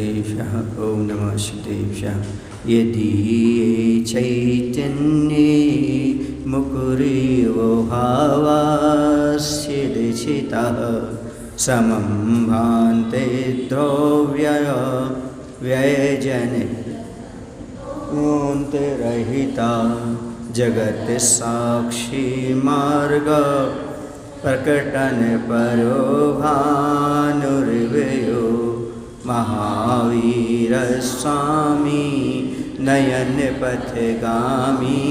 ॐ नमः सिद्धेभ्यः। यदि चैतन्ये मुकुरेव भावास्यदिचितः समं भान्ते द्रव्यय व्यजनिरहिता जगत् साक्षी मार्ग प्रकटन परो भानुर्व्ययो महावीर स्वामी नयन पथगामी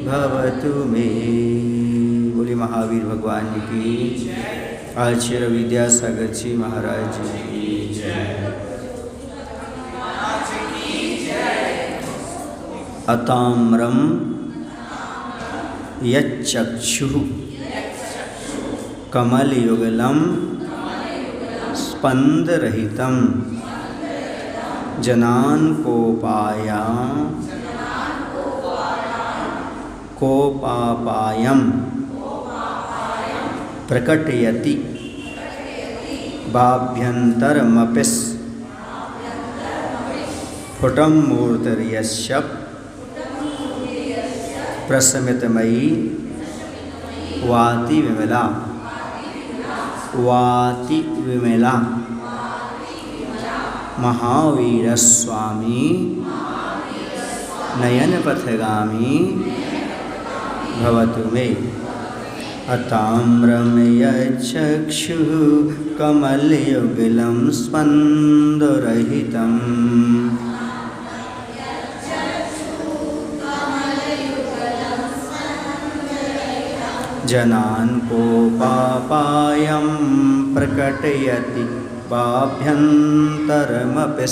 भवतु मे। बोले महावीर भगवान की, आचार्य विद्यासागर जी महाराज की जय। अताम्रम यच्चक्षुः कमलयुगलं स्पंदरहितं कोपापायं प्रकटयति बाभ्यन्तरमपि स्फुटं मूर्तिर्यस्य प्रशमितमयी वाति विमला महावीर स्वामी नयन पथगामी भवतु मे। अताम्रम यच्चक्षुः कमलयुगलं स्पन्दरहितं जनान् कोपापायं प्रकटयति बाभ्यन्तरमपि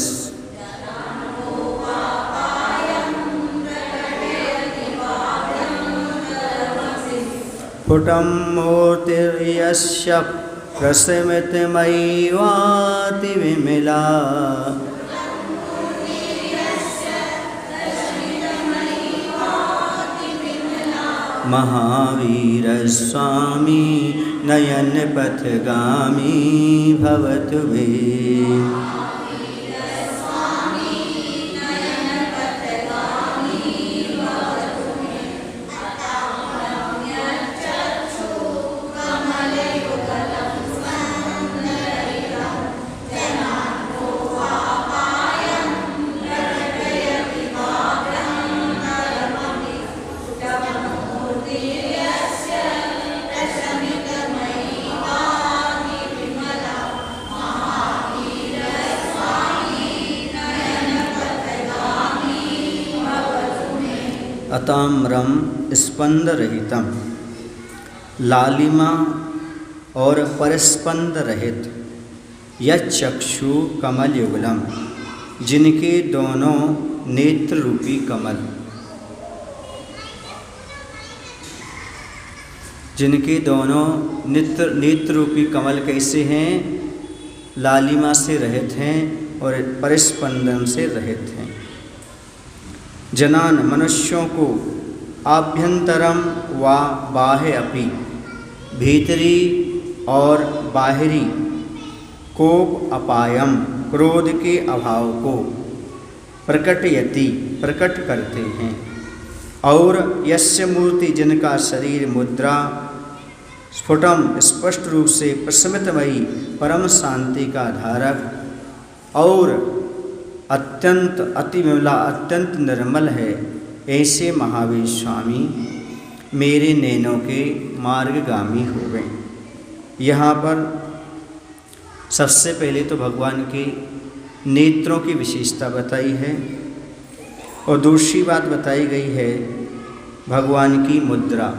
स्फुटं मूर्तिर्यस्य प्रशमितमयी वाति विमला महावीर स्वामी नयन पथगामी भवतु मे। अताम्रम स्पंदरहितम, लालिमा और परस्पंद रहित, यच्चक्षु कमल युगलम, जिनके दोनों नेत्र रूपी कमल, जिनके दोनों नेत्र रूपी कमल कैसे हैं? लालिमा से रहित हैं और परस्पंदन से रहित हैं। जनान मनुष्यों को आभ्यंतरम व बाह्य अपि, भीतरी और बाहरी, कोप अपायम, क्रोध के अभाव को, प्रकटयति, प्रकट करते हैं। और यस्य मूर्ति, जिनका शरीर मुद्रा स्फुटम, स्पष्ट रूप से प्रशमितमयी, परम शांति का धारक और अत्यंत अति विमला, अत्यंत निर्मल है, ऐसे महावीर स्वामी मेरे नैनों के मार्गगामी हो गए। यहाँ पर सबसे पहले तो भगवान के नेत्रों की विशेषता बताई है और दूसरी बात बताई गई है भगवान की मुद्रा।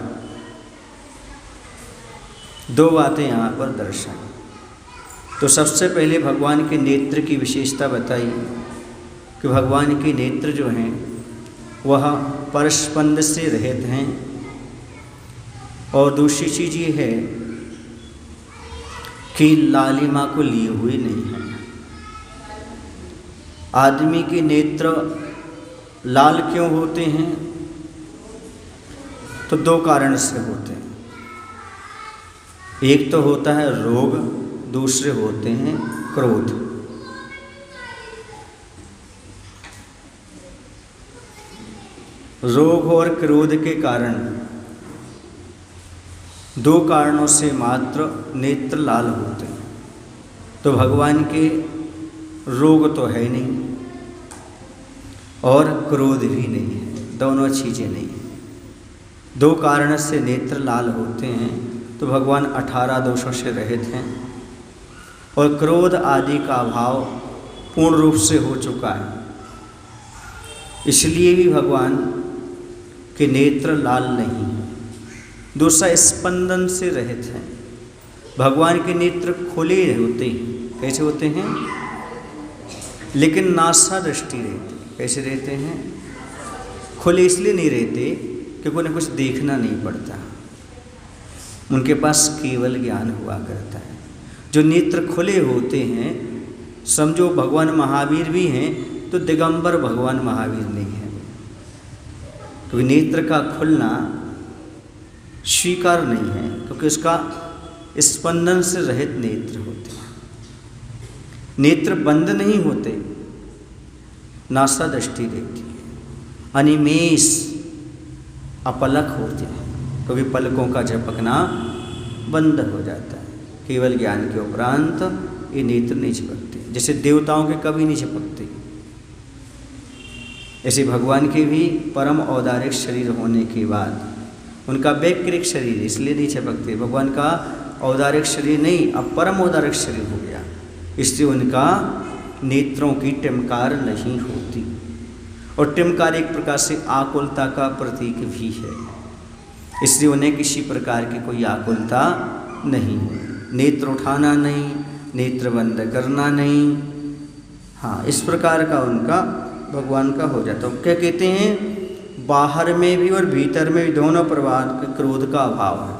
दो बातें यहाँ पर दर्शाई। तो सबसे पहले भगवान के नेत्र की विशेषता बताई कि भगवान के नेत्र जो हैं वह परस्पंद से रहित हैं। और दूसरी चीज़ ये है कि लालिमा को लिए हुए नहीं हैं। आदमी के नेत्र लाल क्यों होते हैं? तो दो कारण से होते हैं। एक तो होता है रोग, दूसरे होते हैं क्रोध। रोग और क्रोध के कारण, दो कारणों से मात्र नेत्र लाल होते हैं। तो भगवान के रोग तो है नहीं और क्रोध भी नहीं है, दोनों चीज़ें नहीं हैं। दो कारण से नेत्र लाल होते हैं तो भगवान 18 दोषों से रहित हैं और क्रोध आदि का अभाव पूर्ण रूप से हो चुका है। इसलिए भी भगवान के नेत्र लाल नहीं हैं। दूसरा, स्पंदन से रहित हैं। भगवान के नेत्र खुले होते हैं। कैसे होते हैं? लेकिन नासा दृष्टि रहती। कैसे रहते हैं? खुले इसलिए नहीं रहते क्योंकि उन्हें कुछ देखना नहीं पड़ता, उनके पास केवल ज्ञान हुआ करता है। जो नेत्र खुले होते हैं, समझो भगवान महावीर भी हैं तो दिगंबर भगवान महावीर नहीं है, क्योंकि नेत्र का खुलना स्वीकार नहीं है, क्योंकि उसका स्पंदन से रहित नेत्र होते हैं। नेत्र बंद नहीं होते, नासा दृष्टि रहती है, अनिमेष अपलक होते हैं, क्योंकि पलकों का झपकना बंद हो जाता है। केवल ज्ञान के उपरांत ये नेत्र नहीं झपकते, जैसे देवताओं के कभी नहीं झपकते। ऐसे भगवान के भी परम औदारिक शरीर होने के बाद उनका वैकृत शरीर इसलिए नहीं झपकते। भगवान का औदारिक शरीर नहीं, अब परम औदारिक शरीर हो गया, इसलिए उनका नेत्रों की टिमकार नहीं होती। और टिमकार एक प्रकार से आकुलता का प्रतीक भी है, इसलिए उन्हें किसी प्रकार की कोई आकुलता नहीं है। नेत्र उठाना नहीं, नेत्र बंद करना नहीं, हाँ, इस प्रकार का उनका भगवान का हो जाता है। क्या कहते हैं? बाहर में भी और भीतर में भी दोनों प्रकार के क्रोध का अभाव है।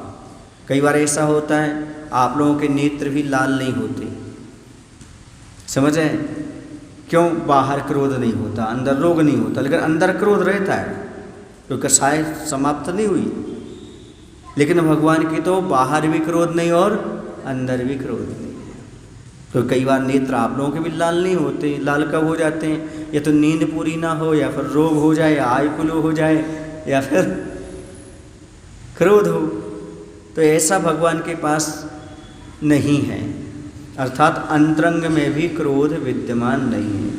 कई बार ऐसा होता है आप लोगों के नेत्र भी लाल नहीं होते, समझ है? क्यों? बाहर क्रोध नहीं होता, अंदर रोग नहीं होता, लेकिन अंदर क्रोध रहता है, क्योंकि कषाय समाप्त नहीं हुई। लेकिन भगवान की तो बाहर भी क्रोध नहीं और अंदर भी क्रोध नहीं है। तो कई बार नेत्र आप लोगों के भी लाल नहीं होते। लाल कब हो जाते हैं? या तो नींद पूरी ना हो, या फिर रोग हो जाए, या आयकुलो हो जाए, या फिर क्रोध हो। तो ऐसा भगवान के पास नहीं है, अर्थात अंतरंग में भी क्रोध विद्यमान नहीं है।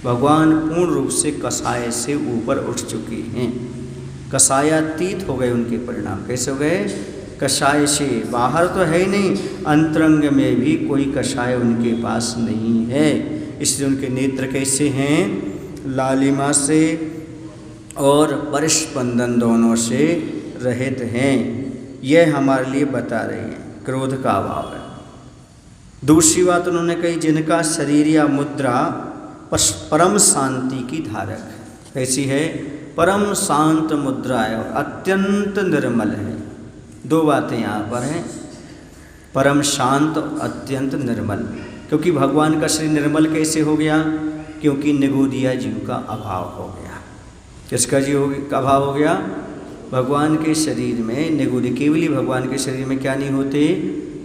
भगवान पूर्ण रूप से कषाय से ऊपर उठ चुके हैं, कषायातीत हो गए उनके परिणाम। कैसे हो गए? कषाय से बाहर तो है ही नहीं, अंतरंग में भी कोई कषाय उनके पास नहीं है। इसलिए उनके नेत्र कैसे हैं? लालिमा से और परिस्पंदन दोनों से रहित हैं। यह हमारे लिए बता रहे हैं क्रोध का अभाव है। दूसरी बात उन्होंने कही, जिनका शरीर या मुद्रा परम शांति की धारक है। कैसी है? परम शांत मुद्रा है और अत्यंत निर्मल है। दो बातें यहाँ पर हैं, परम शांत और अत्यंत निर्मल। क्योंकि भगवान का शरीर निर्मल कैसे हो गया? क्योंकि निगोदिया जीव का अभाव हो गया। किसका जीव का अभाव हो गया? भगवान के शरीर में निगोदी, केवली भगवान के शरीर में क्या नहीं होते?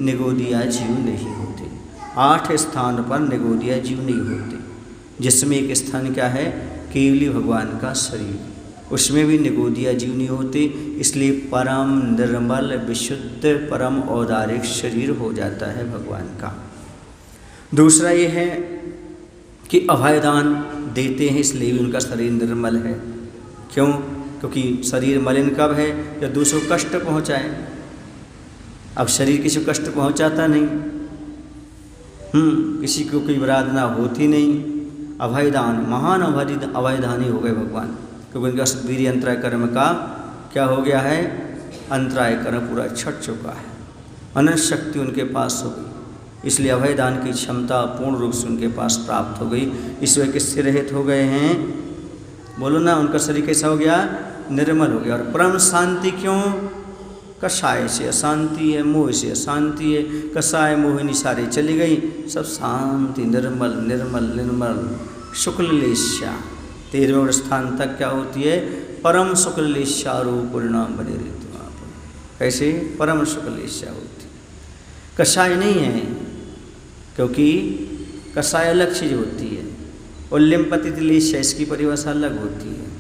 निगोदिया जीव नहीं होते। 8 स्थान पर निगोदिया जीव नहीं होते, जिसमें एक स्थान क्या है? केवली भगवान का शरीर, उसमें भी निगोदिया जीव नहीं होते। इसलिए परम निर्मल विशुद्ध परम औदारिक शरीर हो जाता है भगवान का। दूसरा ये है कि अभयदान देते हैं, इसलिए भी उनका शरीर निर्मल है। क्यों? क्योंकि शरीर मलिन कब है? जब दूसरों को कष्ट पहुँचाए। अब शरीर किसी को कष्ट पहुँचाता नहीं, किसी को कोई विराधना होती नहीं। अभयदान, महान अभयदानी हो गए भगवान, क्योंकि उनका वीर्य अंतराय कर्म का क्या हो गया है? अंतराय कर्म पूरा छट चुका है, अनंत शक्ति उनके पास हो गई। इसलिए अभयदान की क्षमता पूर्ण रूप से उनके पास प्राप्त हो गई। इस वजह किससे रहित हो गए हैं? बोलो ना, उनका शरीर कैसा हो गया? निर्मल हो गया। और परम शांति क्यों? कषाय से अशांति है, मोह से अशांति है, कषाय मोहिनी सारी चली गई, सब शांति, निर्मल निर्मल निर्मल। शुक्ललेश्या 13वें स्थान तक क्या होती है? परम शुक्ललेश्या रूप परिणाम बने रहते वहाँ पर। कैसे? परम शुक्ललेश्या होती, कषाय नहीं है, क्योंकि कषाय अलग चीज होती है और लिम्पतिलेश्या इसकी परिभाषा अलग होती है।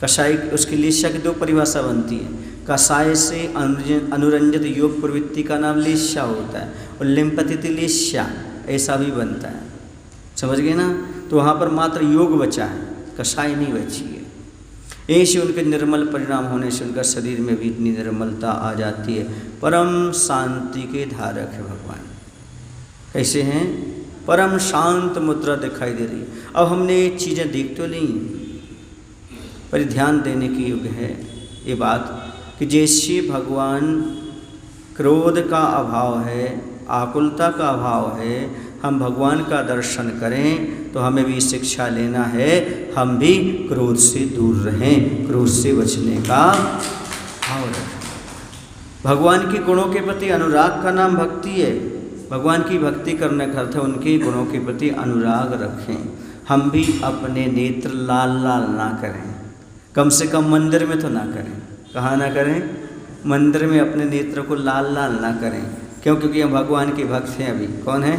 कषाय उसकी लेस्या की दो परिभाषा बनती है। कषाय से अनुरंजित योग प्रवृत्ति का नाम लेस्या होता है और लिम्पतिथि लेस्या ऐसा भी बनता है, समझ गए ना। तो वहाँ पर मात्र योग बचा है, कषाय नहीं बची है। ऐसे उनके निर्मल परिणाम होने से उनका शरीर में भी इतनी निर्मलता आ जाती है। परम शांति के धारक है भगवान। कैसे हैं? परम शांत मुद्रा दिखाई दे रही। अब हमने ये चीज़ें देख तो ली, पर ध्यान देने की युग है ये बात कि जैसे भगवान क्रोध का अभाव है, आकुलता का अभाव है, हम भगवान का दर्शन करें तो हमें भी शिक्षा लेना है, हम भी क्रोध से दूर रहें, क्रोध से बचने का भाव रखें। भगवान के गुणों के प्रति अनुराग का नाम भक्ति है। भगवान की भक्ति करने का अर्थ है उनके गुणों के प्रति अनुराग रखें। हम भी अपने नेत्र लाल लाल ना करें, कम से कम मंदिर में तो ना करें। कहाँ ना करें? मंदिर में अपने नेत्र को लाल लाल ना करें। क्यों? क्योंकि हम भगवान के भक्त हैं। अभी कौन है?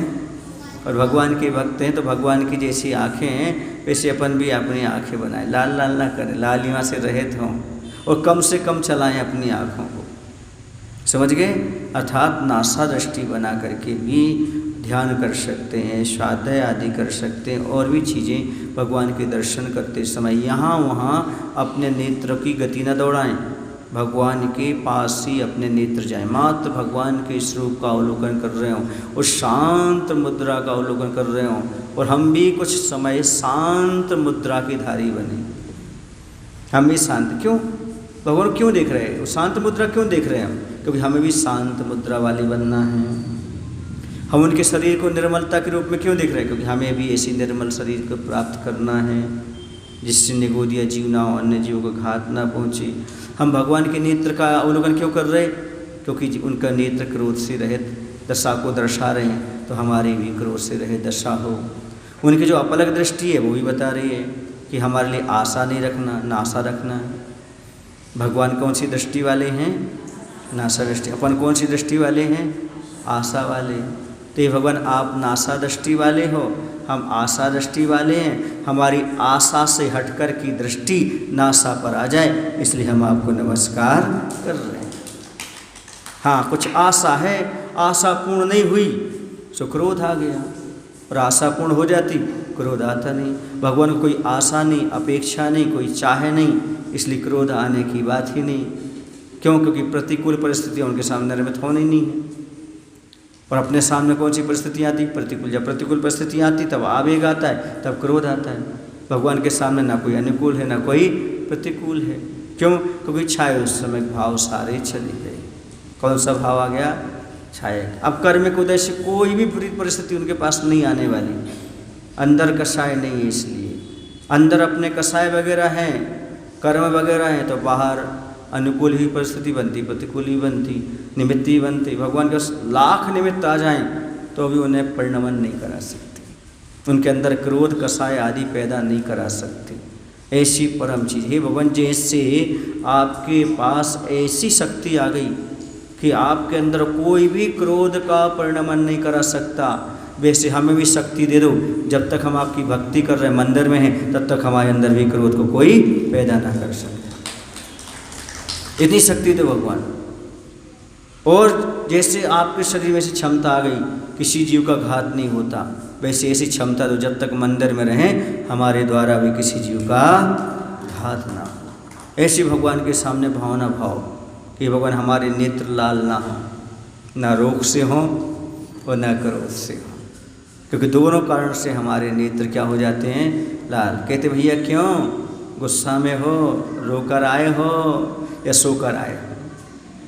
और भगवान के भक्त हैं तो भगवान की जैसी आँखें हैं वैसे अपन भी अपनी आँखें बनाएं, लाल लाल ना करें, लालिमा से रहित हों और कम से कम चलाएं अपनी आँखों को, समझ गए। अर्थात नासा दृष्टि बना करके भी ध्यान कर सकते हैं, स्वाध्याय आदि कर सकते हैं और भी चीज़ें भगवान के दर्शन करते समय यहाँ वहाँ अपने नेत्र की गति न दौड़ाएं, भगवान के पास ही अपने नेत्र जाएं, मात्र भगवान के स्वरूप का अवलोकन कर रहे हों, उस शांत मुद्रा का अवलोकन कर रहे हों और हम भी कुछ समय शांत मुद्रा के धारी बने। हम भी शांत क्यों? भगवान क्यों देख रहे हैं? वो शांत मुद्रा क्यों देख रहे हैं हम? क्योंकि हमें भी शांत मुद्रा वाले बनना है। हम उनके शरीर को निर्मलता के रूप में क्यों देख रहे हैं? क्योंकि हमें भी ऐसी निर्मल शरीर को प्राप्त करना है जिससे निगोदिया जीव ना हो, अन्य जीवों को घात ना पहुँचे। हम भगवान के नेत्र का अवलोकन क्यों कर रहे हैं? क्योंकि उनका नेत्र क्रोध से रहित दशा को दर्शा रहे हैं, तो हमारी भी क्रोध से रहित दशा हो। उनकी जो अपलक दृष्टि है वो भी बता रही है कि हमारे लिए आशा नहीं रखना, नाशा रखना है। भगवान कौन सी दृष्टि वाले हैं? नाशा दृष्टि। अपन कौन सी दृष्टि वाले हैं? आशा वाले। तो ये भगवान आप नाशा दृष्टि वाले हो, हम आशा दृष्टि वाले हैं। हमारी आशा से हटकर की दृष्टि नाशा पर आ जाए, इसलिए हम आपको नमस्कार कर रहे हैं। हाँ, कुछ आशा है, आशा पूर्ण नहीं हुई तो क्रोध आ गया, और आशा पूर्ण हो जाती क्रोध आता नहीं। भगवान को कोई आशा नहीं, अपेक्षा नहीं, कोई चाहे नहीं, इसलिए क्रोध आने की बात ही नहीं। क्यों? क्योंकि प्रतिकूल परिस्थितियाँ उनके सामने निर्मित होनी नहीं है। और अपने सामने कौन सी परिस्थितियाँ आती? प्रतिकूल। जब प्रतिकूल परिस्थितियाँ आती तब आवेग आता है, तब क्रोध आता है। भगवान के सामने ना कोई अनुकूल है ना कोई प्रतिकूल है। क्यों? क्योंकि छाए उस समय भाव सारे चले गए। कौन सा भाव आ गया? छाए। अब कर्म उदय से कोई भी बुरी परिस्थिति उनके पास नहीं आने वाली। अंदर कषाय नहीं है, इसलिए अंदर अपने कषाय वगैरह हैं, कर्म वगैरह हैं, तो बाहर अनुकूल ही परिस्थिति बनती, प्रतिकूल ही बनती, निमित्त ही बनती। भगवान के लाख निमित्त आ जाएं तो भी उन्हें परिणमन नहीं करा सकते, उनके अंदर क्रोध कषाय आदि पैदा नहीं करा सकते। ऐसी परम चीज़ है भगवान। जैसे आपके पास ऐसी शक्ति आ गई कि आपके अंदर कोई भी क्रोध का परिणमन नहीं करा सकता, वैसे हमें भी शक्ति दे दो। जब तक हम आपकी भक्ति कर रहे हैं, मंदिर में हैं, तब तक हमारे अंदर भी क्रोध को कोई पैदा ना कर सकता। इतनी शक्ति दो भगवान। और जैसे आपके शरीर में से क्षमता आ गई, किसी जीव का घात नहीं होता, वैसे ऐसी क्षमता दो जब तक मंदिर में रहें हमारे द्वारा भी किसी जीव का घात ना हो। ऐसी भगवान के सामने भावना भाव कि भगवान हमारे नेत्र लाल ना हो, ना रोग से हों और ना क्रोध से हों, क्योंकि दोनों कारण से हमारे नेत्र क्या हो जाते हैं? लाल। कहते भैया क्यों? गुस्सा में हो, रोकर आए हो या सोकर आए हो,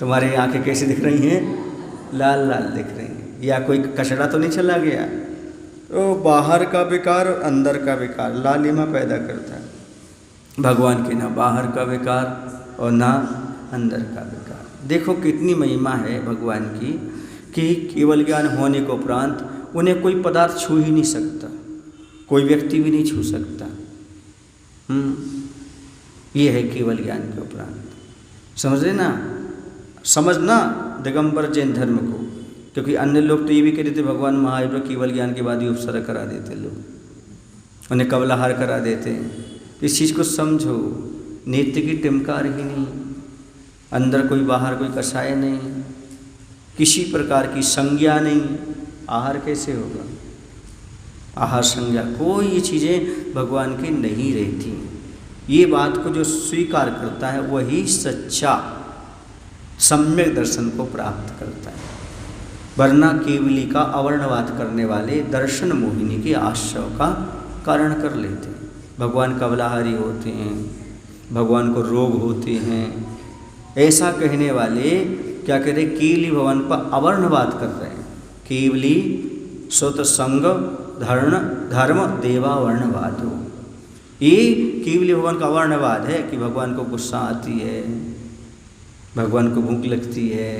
तुम्हारी आंखें कैसी दिख रही हैं? लाल लाल दिख रही हैं। या कोई कचरा तो नहीं चला गया? तो बाहर का विकार और अंदर का विकार लालिमा पैदा करता है। भगवान के ना बाहर का विकार और ना अंदर का विकार। देखो कितनी महिमा है भगवान की कि केवल ज्ञान होने के उपरांत उन्हें कोई पदार्थ छू ही नहीं सकता, कोई व्यक्ति भी नहीं छू सकता। ये है केवल ज्ञान के उपरांत। समझ रहे ना? समझना दिगंबर जैन धर्म को। क्योंकि अन्य लोग तो ये भी कहते थे भगवान महावीर केवल ज्ञान के बाद ही उपसर्ग करा देते लोग, उन्हें कबलाहार करा देते हैं। इस चीज़ को समझो नेत्र की टिमकार ही नहीं, अंदर कोई बाहर कोई कषाय नहीं, किसी प्रकार की संज्ञा नहीं, आहार कैसे होगा? आहार संज्ञा कोई ये चीज़ें भगवान की नहीं रहती। ये बात को जो स्वीकार करता है वही सच्चा सम्यक दर्शन को प्राप्त करता है, वरना केवली का अवर्णवाद करने वाले दर्शन मोहिनी के आश्रय का कारण कर लेते हैं। भगवान कबलाहारी होते हैं, भगवान को रोग होते हैं, ऐसा कहने वाले क्या कह रहे? केवली भगवान पर अवर्णवाद कर रहे हैं। केवली स्वत संग धर्म देवावर्णवाद हो, ये केवली भगवान का अवर्णवाद है कि भगवान को गुस्सा आती है, भगवान को भूख लगती है,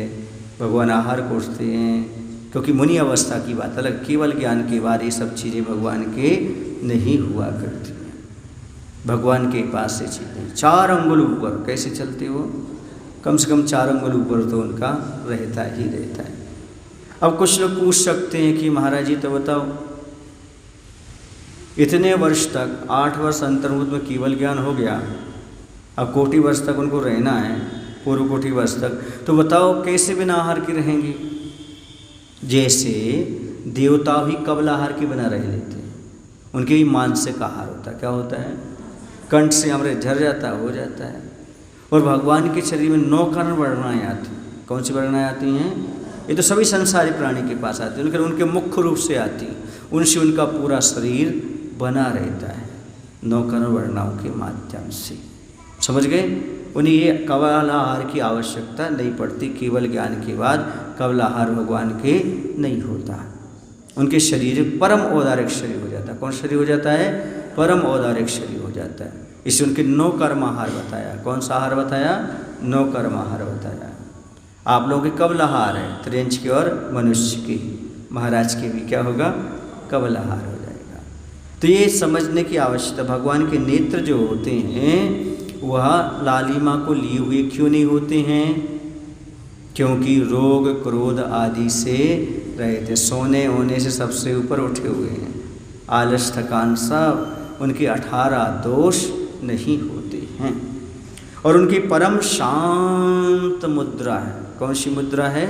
भगवान आहार कोसते हैं, क्योंकि मुनि अवस्था की बात अलग, केवल ज्ञान के बाद ये सब चीज़ें भगवान के नहीं हुआ करती हैं। भगवान के पास से चीज़ें 4 अंगुल ऊपर कैसे चलते हो? कम से कम 4 अंगुल ऊपर तो उनका रहता ही रहता है। अब कुछ लोग पूछ सकते हैं कि महाराज जी तो बताओ, इतने वर्ष तक 8 वर्ष अंतर्मुख में केवल ज्ञान हो गया, अब कोटि वर्ष तक उनको रहना है, पूर्व कोटि वर्ष तक, तो बताओ कैसे बिना आहार के रहेंगे? जैसे देवता भी कबल आहार के बिना रह लेते हैं, उनके भी मानसिक आहार होता है। क्या होता है? कंठ से अमृत झर जाता हो जाता है। और भगवान के शरीर में 9 कारण वर्णाएँ आती। कौन सी वर्णाएँ आती हैं? ये तो सभी संसारी प्राणी के पास आती है, उनके मुख्य रूप से आती, उनसे उनका पूरा शरीर बना रहता है 9 कारण वर्णाओं के माध्यम से। समझ गए? उन्हें ये कबल आहार की आवश्यकता नहीं पड़ती। केवल ज्ञान के बाद कबल आहार भगवान के नहीं होता। उनके शरीर परम औदारिक शरीर हो जाता है। कौन शरीर हो जाता है? परम औदारिक शरीर हो जाता है। इससे उनके 9 कर्म आहार बताया। कौन सा आहार बताया? 9 कर्म आहार बताया। आप लोगों के कबल आहार है, त्रिंच के और मनुष्य के, महाराज के भी क्या होगा? कबल आहार हो जाएगा। तो ये समझने की आवश्यकता, भगवान के नेत्र जो होते हैं वह लालिमा को लिए हुए क्यों नहीं होते हैं? क्योंकि रोग क्रोध आदि से रहते, सोने होने से सबसे ऊपर उठे हुए हैं, आलस थकान सब, उनके 18 दोष नहीं होते हैं। और उनकी परम शांत मुद्रा है। कौन सी मुद्रा है?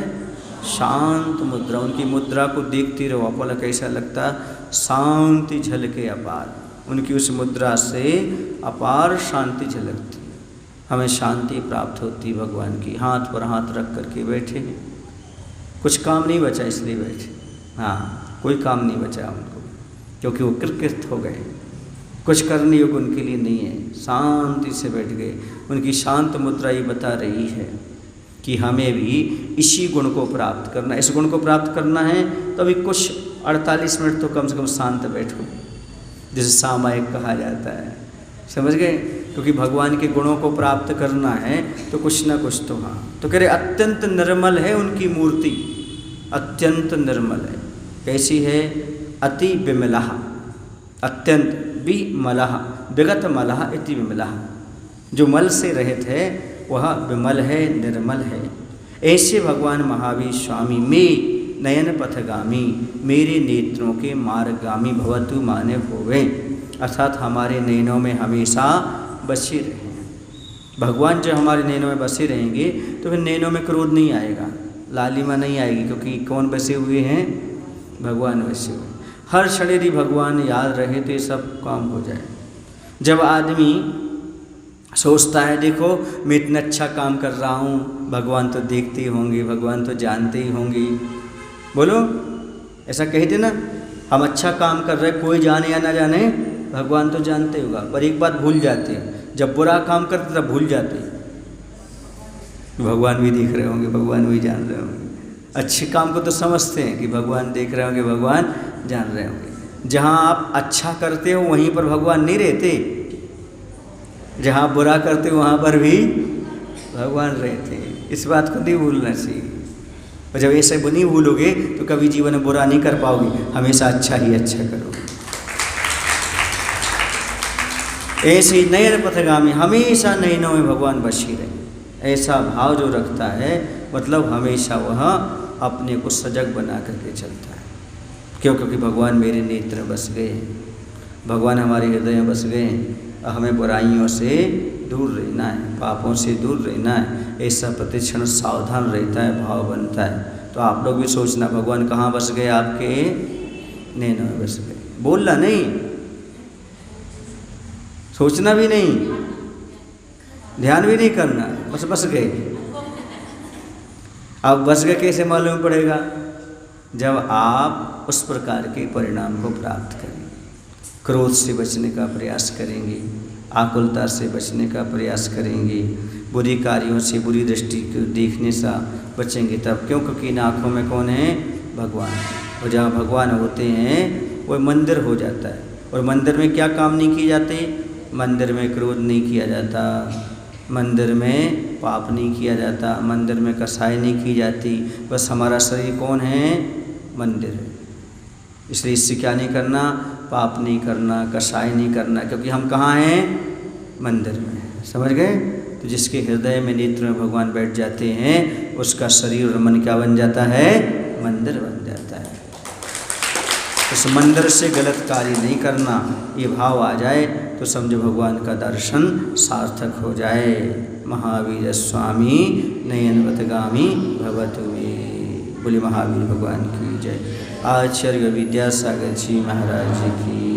शांत मुद्रा। उनकी मुद्रा को देखते रहो, आपको कैसा लगता? शांति झलके अपार। उनकी उस मुद्रा से अपार शांति झलकती है। हमें शांति प्राप्त होती भगवान की। हाथ पर हाथ रख करके बैठे हैं, कुछ काम नहीं बचा इसलिए बैठे। हाँ, कोई काम नहीं बचा उनको, क्योंकि वो कृतकृत हो गए, कुछ करने योग्य उनके लिए नहीं है, शांति से बैठ गए। उनकी शांत मुद्रा ये बता रही है कि हमें भी इसी गुण को प्राप्त करना है। इस गुण को प्राप्त करना है तो अभी कुछ 48 मिनट तो कम से कम शांत बैठो, जिसे सामायिक कहा जाता है। समझ गए? क्योंकि भगवान के गुणों को प्राप्त करना है तो कुछ ना कुछ तो। हाँ, तो कह रहे अत्यंत निर्मल है उनकी मूर्ति, अत्यंत निर्मल है। कैसी है? अति विमला, अत्यंत विमला, विगत मलह इति विमला। जो मल से रहित है वह विमल है, निर्मल है। ऐसे भगवान महावीर स्वामी में नयन पथगामी, मेरे नेत्रों के मार्गगामी भवतु माने होवे, अर्थात हमारे नयनों में हमेशा बसे रहें। भगवान जब हमारे नयनों में बसे रहेंगे तो फिर नयनों में क्रोध नहीं आएगा, लालिमा नहीं आएगी, क्योंकि कौन बसे हुए हैं? भगवान बसे हुए। हर क्षण यदि भगवान याद रहे तो ये सब काम हो जाए। जब आदमी सोचता है देखो मैं इतना अच्छा काम कर रहा हूँ, भगवान तो देखते ही होंगे, भगवान तो जानते ही होंगे, बोलो ऐसा कहते ना, हम अच्छा काम कर रहे, कोई जाने या ना जाने भगवान तो जानते होगा। पर एक बात भूल जाते हैं, जब बुरा काम करते तब भूल जाते हैं भगवान भी देख रहे होंगे, भगवान भी जान रहे होंगे। अच्छे काम को तो समझते हैं कि भगवान देख रहे होंगे, भगवान जान रहे होंगे। जहाँ आप अच्छा करते हो वहीं पर भगवान नहीं रहते, जहाँ आप बुरा करते हो वहाँ पर भी भगवान रहते हैं। इस बात को नहीं भूलना चाहिए। और जब ऐसे नहीं भूलोगे तो कभी जीवन में बुरा नहीं कर पाओगे, हमेशा अच्छा ही अच्छा करोगे। ऐसे ही नयन पथगामी, हमेशा नयनों में भगवान बसी रहे, ऐसा भाव जो रखता है मतलब हमेशा वह अपने को सजग बना करके चलता है। क्यों? क्योंकि भगवान मेरे नेत्र में बस गए, भगवान हमारे हृदय में बस गए, हमें बुराइयों से दूर रहना है, पापों से दूर रहना है, ऐसा प्रतिक्षण सावधान रहता है, भाव बनता है। तो आप लोग भी सोचना भगवान कहाँ बस गए, आपके नैनों में बस गए। बोलना नहीं, सोचना भी नहीं, ध्यान भी नहीं करना, बस बस गए। अब बस गए कैसे मालूम पड़ेगा? जब आप उस प्रकार के परिणाम को प्राप्त करेंगे, क्रोध से बचने का प्रयास करेंगे, आकुलता से बचने का प्रयास करेंगे, बुरी कार्यों से, बुरी दृष्टि को देखने से बचेंगे, तब क्यों? क्योंकि इन आँखों में कौन है? भगवान। और जहाँ भगवान होते हैं वो मंदिर हो जाता है। और मंदिर में क्या काम नहीं किए जाते? मंदिर में क्रोध नहीं किया जाता, मंदिर में पाप नहीं किया जाता, मंदिर में कसाई नहीं की जाती। बस हमारा शरीर कौन है? मंदिर है। इसलिए इससे क्या नहीं करना? पाप नहीं करना, कसाई नहीं करना, क्योंकि हम कहाँ हैं? मंदिर में। समझ गए? तो जिसके हृदय में, नेत्र में भगवान बैठ जाते हैं, उसका शरीर और मन क्या बन जाता है? मंदिर बन जाता है। उस मंदिर से गलत कार्य नहीं करना, ये भाव आ जाए तो समझो भगवान का दर्शन सार्थक हो जाए। महावीर स्वामी नयनवतगामी भवतु मे। बोले महावीर भगवान की जय। आचार्य विद्यासागर जी महाराज जी की